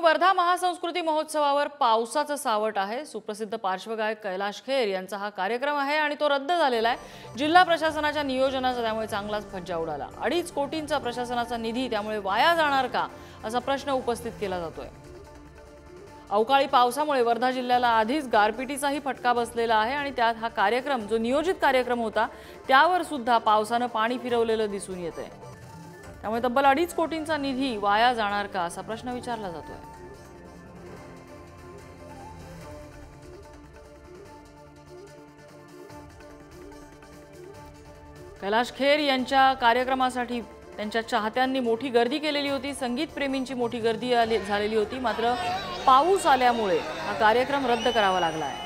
वर्धा महासंस्कृती महोत्सवावर पावसाचं सावट आहे। सुप्रसिद्ध पार्श्वगायक कैलाश खेर यांचा हा कार्यक्रम आहे आणि तो रद्द झालेला आहे। जिल्हा प्रशासनाच्या नियोजनाचा त्यामुळे चांगलाच फज्जा उडाला। 2.5 कोटींचा प्रशासनाचा निधी त्यामुळे वाया जाणार का असा प्रश्न उपस्थित केला जातोय। अवकाळी पावसामुळे वर्धा जिल्ह्याला आधीच गारपिटीचाही फटका बसलेला आहे आणि त्यात हा कार्यक्रम जो नियोजित कार्यक्रम होता त्यावर सुद्धा पावसाने पाणी फिरवलेलं दिसून येतंय। त्यामुळे तब्बल 2.5 कोटींचा निधी वाया जाणार का असा प्रश्न विचारला जातोय। कैलाश खेर यांच्या कार्यक्रमासाठी त्यांच्या चाहत्यांनी मोठी गर्दी केलेली होती। संगीत प्रेमींची मोठी गर्दी झालेली होती। मात्र पाऊस आल्यामुळे हा कार्यक्रम रद्द करावा लागला आहे।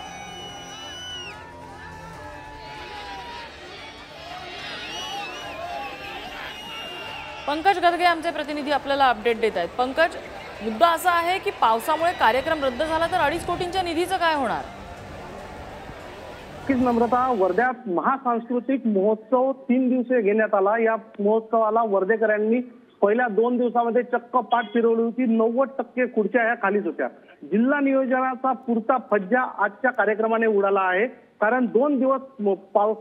पंकज गदगे आमचे प्रतिनिधी आपल्याला अपडेट देत आहेत। पंकज, मुद्दा असा आहे की पावसामुळे कार्यक्रम रद्द झाला तर 2.5 कोटींच्या निधीचं काय होणार? नम्रता, वर्ध्यात महासांस्कृतिक महोत्सव 3 दिवसीय घेण्यात आला। या महोत्सवाला वर्धेकरांनी पहिल्या 2 दिवसामध्ये चक्क पाठ फिरवली होती। 90% खुर्च्या या खालीच होत्या। जिल्हा नियोजनाचा पुरता फज्जा आजच्या कार्यक्रमाने उडाला आहे। कारण 2 दिवस पाऊस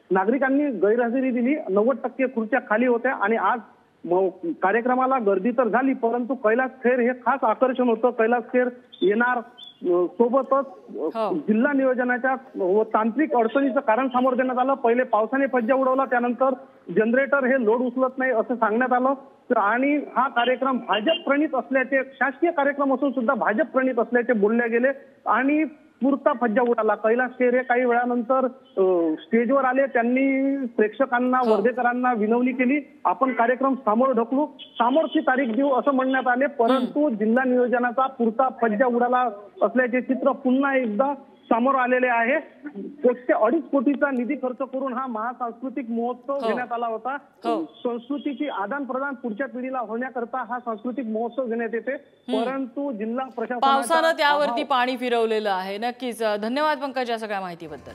नागरिकांनी गैरहजेरी दिली, 90% खुर्च्या खाली होत्या आणि आज कार्यक्रमाला गर्दी तर झाली, परंतु कैलाश खेर हे खास आकर्षण होतं। कैलाश खेर येणार, सोबतच जिल्हा नियोजनाच्या व तांत्रिक अडचणीचं कारण समोर देण्यात आलं। पहिले पावसाने फज्जा उडवला, त्यानंतर जनरेटर हे लोड उचलत नाही असं सांगण्यात आलं आणि हा कार्यक्रम भाजप प्रणित असल्याचे, शासकीय कार्यक्रम असून सुद्धा भाजप प्रणित असल्याचे बोलले गेले आणि पुरता फज्जा उडाला। कैलाश खेर हे काही वेळानंतर स्टेजवर आले। त्यांनी प्रेक्षकांना, वर्धेकरांना विनवणी केली, आपण कार्यक्रम समोर ढकलू, समोरची तारीख देऊ असं म्हणण्यात आले, परंतु जिल्हा नियोजनाचा पुरता फज्जा उडाला असल्याचे चित्र पुन्हा एकदा समोर आलेले आहे। 2.5 कोटीचा निधी खर्च करून हा महासांस्कृतिक महोत्सव घेण्यात आला होता। संस्कृतीची आदान प्रदान पुढच्या पिढीला होण्याकरता हा सांस्कृतिक महोत्सव घेण्यात येते, परंतु जिल्हा प्रशासन पावसाने त्यावरती पाणी फिरवलेलं आहे। नक्कीच धन्यवाद पंकज या सगळ्या माहितीबद्दल।